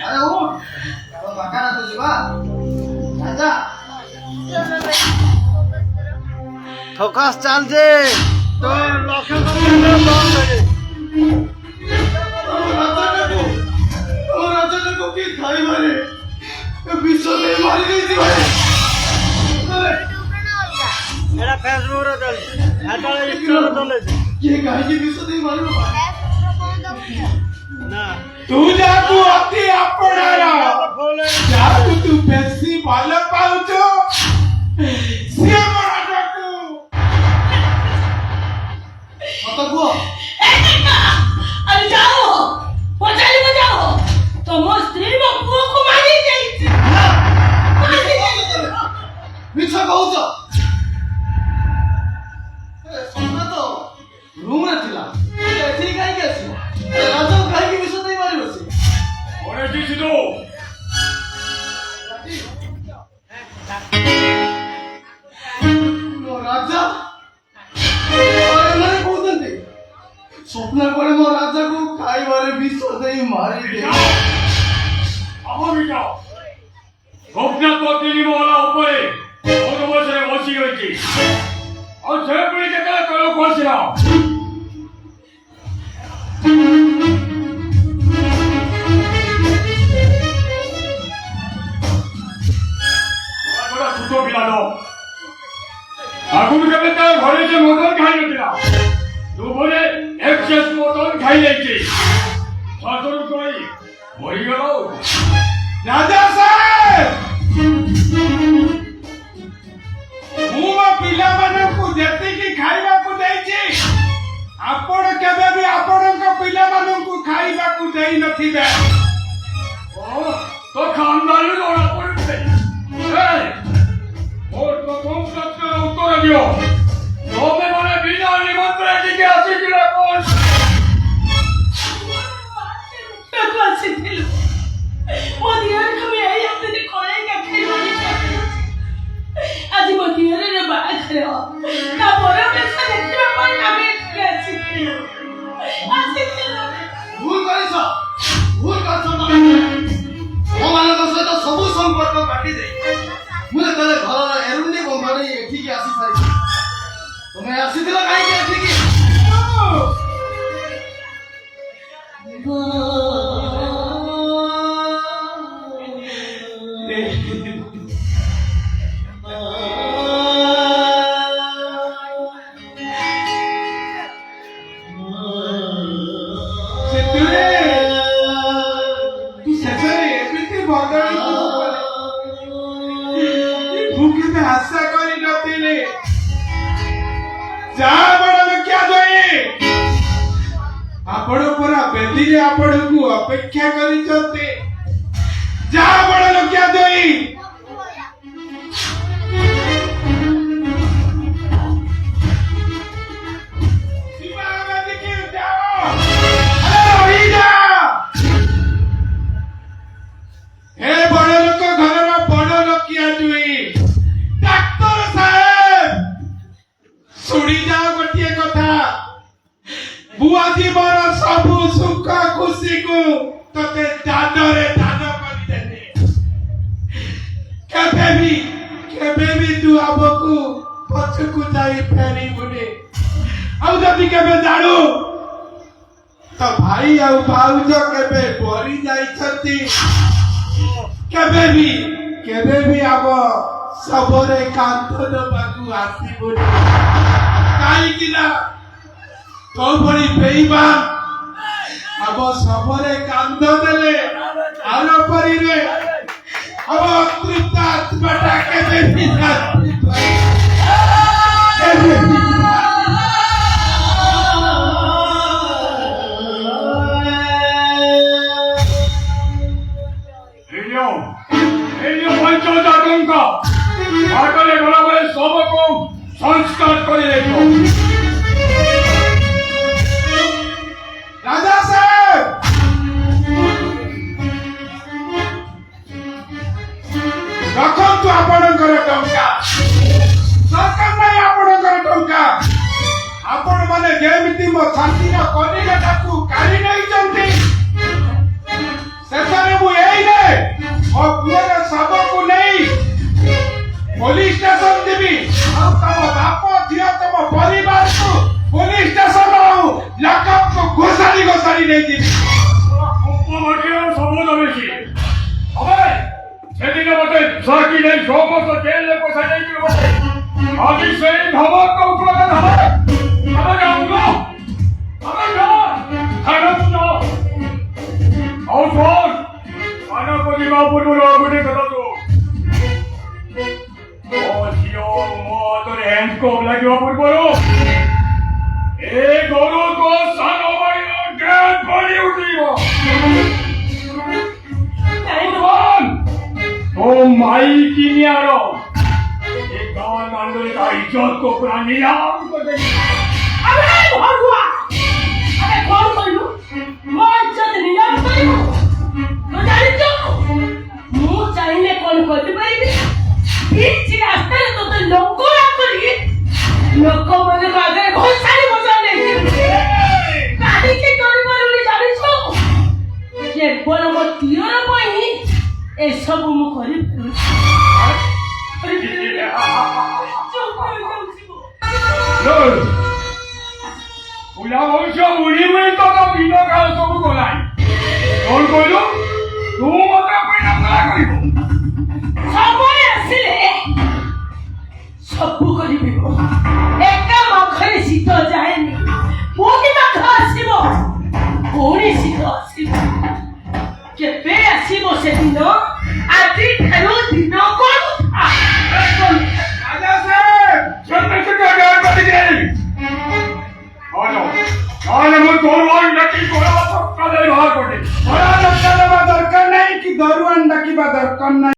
ଆରେ ଉଠ ତୋ ବାକା ନା ତୁ ଯିବା ରାଜା ঠকাস চালছে তোর লক্ষ্য রাজাটাকে কি খাইবারে বিশ্বতে মারি দিয়েছি এটা ফেসবুকরে চলছে এটা ইনস্টাগ্রামে চলেছে কে কাহিনী বিশ্বতে মারিব না तू जाकू अति अपनारा जाकू तू बेसी ভাল পাউছো সে মরা যাকু কত গো আরে যাও পচালি যাও তোমার স্ত্রী ମୋ ପୁଅକୁ ମାରି ଯାଇଛି মিছ কହୁଛ ସୋମନା ତ ରୁମରେ ଥିଲା ଏଠି କାହିଁକି ଆସିବ ରାଜାକୁ କାହିଁକି ବିଷ ଦେଇ ମାରିବ ସେ ওরে দিছিলো ରାଜା ଏମାନେ କହୁଛନ୍ତି ସ୍ୱପ୍ନ ପରେ ମୋ ରାଜାକୁ ଖାଇବାରେ ବିଷ ଦେଇ ମାରିଦେ অহমিকা স্বপ্না তো দিলিমলা উপরে কত বছরে বসি রয়েছে আর সে পুরি থেকে কল করছিল বড় ছোট পিলালো আগুন কেবে তার ঘরে যে মদন খাই নଥିଲା দুপুরে এক্সেস মদন খাই ଯାଇଛି সতর্ক কই মরি গেল রাজা সাহেব ମୁଁ ମୋ ପିଲାମାନଙ୍କୁ ଯେତିକି ଖାଇବାକୁ ଦେଇଛି ଆପଣ କେବେ ବି ଆପଣଙ୍କ ପିଲାମାନଙ୍କୁ ଖାଇବାକୁ ଦେଇନଥିବେ ତ ଖାନଦାନୀ ଜଣା ପଡୁଛି ମୋର ତ କମ୍ ପ୍ରଶ୍ନର ଉତ୍ତର ଦିଅ ତମେ ମାନେ ବିନା ନିମନ୍ତ୍ରଣ ଟିକେ ଆସିଥିଲ କଣ ତାକୁ ଆସିଥିଲୁ ମୋ ଦିଅରକୁ ବି ଏଇ ଆସିନି ଖଳେଇକା ଖାଇବାନି ଆଜି ମୋ ଦିଅରର ବାହାଘର ତା ପରବେଶ ଦେଖିବା ପାଇଁ ଆମେ ଏଠିକି ଆସିଥିଲୁ ଭୁଲ କରିଛ ତମେ ମୋମାନଙ୍କ ସହିତ ସବୁ ସମ୍ପର୍କ କାଟି ଦେଇ ମୁଁ ଯେତେବେଳେ ଘରର ଏରୁଣ୍ଡି ବନ୍ଧାଣି ଏଠିକି ଆସି ସାରିଛି ତମେ ଆସିଥିଲ କାହିଁକି ଏଠିକି ତୁ ଶେଷରେ ଏମିତି ବଦଳି ମୁଁ କେବେ ଆଶା କରିନଥିଲି ଯାହା ବଡ ଲୋକିଆ ଦଇ ଆପଣ ପୁରା ବେଦିରେ ଆପଣଙ୍କୁ ଅପେକ୍ଷା କରିଛନ୍ତି ଯାହା ବଡ ଲୋକିଆ ଦଇ हे बड़ लोक घर बड़ लोकिया जुई डाक्तर साहेब शुणी जाओ गोटे कथा बुआ जीवन सबु सुख खुशी को तते दानरे दान करदेले केबे भी तू आबकू पछकू जाई फेरी बुने आउ जदी केबे जाडू तो भाई आउ भाउज केबे बरी जाइछती केबे भी आब सबरे कांधन बाकू आसीबुनी काई किना तो बड़ी बेईमान अब सबरे कांध देले आरो परिले अब तृप्त आत्माटा केबे भी शांति पाए केबे भी संस्कार कर राजा साहेब रखु आपणकर टंका सरकार नहीं आपणकर टंका आपण माने जेमिति मो छातीर कनिकाटाकू काढ़ी नहीं शेषे मु पुलिस स्टेशन देवी और तम बाप झियो तम परिवार को पुलिस स्टेशन और लकअप को घोषारी नहीं देवी उपमंत्री सबूत बेसी अबे সেদিন আমাদের সাকিনের সমস্ত জেলে বসে নেই বসে আজ সেই ধমক কৌশল ধমক আমাকে আমলো আমাকে খারাপ না আউটফোন আনা পরিবার পুরো অবধি কথা তো ও জিও মো তোর হ্যান্ডকপ লাগিব পুরো এই গরু তো সানো বাড়ি ডেড বডি উঠিব আউটফোন ओ माई की नियारो ये गांव आंदोलन का इज्जत को पूरा नीलाम कर देंगे अबे भगवा अबे कौन करू मो इज्जत नीलाम करू तो जानी तो मु चाहिए कौन करते पारिबे बीच रास्ते तो लोक करी लोक माने आगे घोषारी बजा नहीं गाड़ी के करी मारुनी जानी तो ये बोलो मो तियोर पई ए सब मु करी 널 우리가 어디서 우리를 떠나 비너가 서고 거লাই 널 거요? 너무하다 보이는 거야 그리고 সময় আসলে সবু করিবি একা মাখরে শীত যায়নি পুনি মাখ আসিব পুনি শীত আসিব কেবে আসিব সেদিন আଜି ঠারু দিন কোন রাজা সাহেব চন্দ্র থেকে আগার করে দিন আনো আনো মো দরবার নাকি কোলা সকালে বাহার করে দরকার নাই কি দরওয়ান ডাকিবা দরকার নাই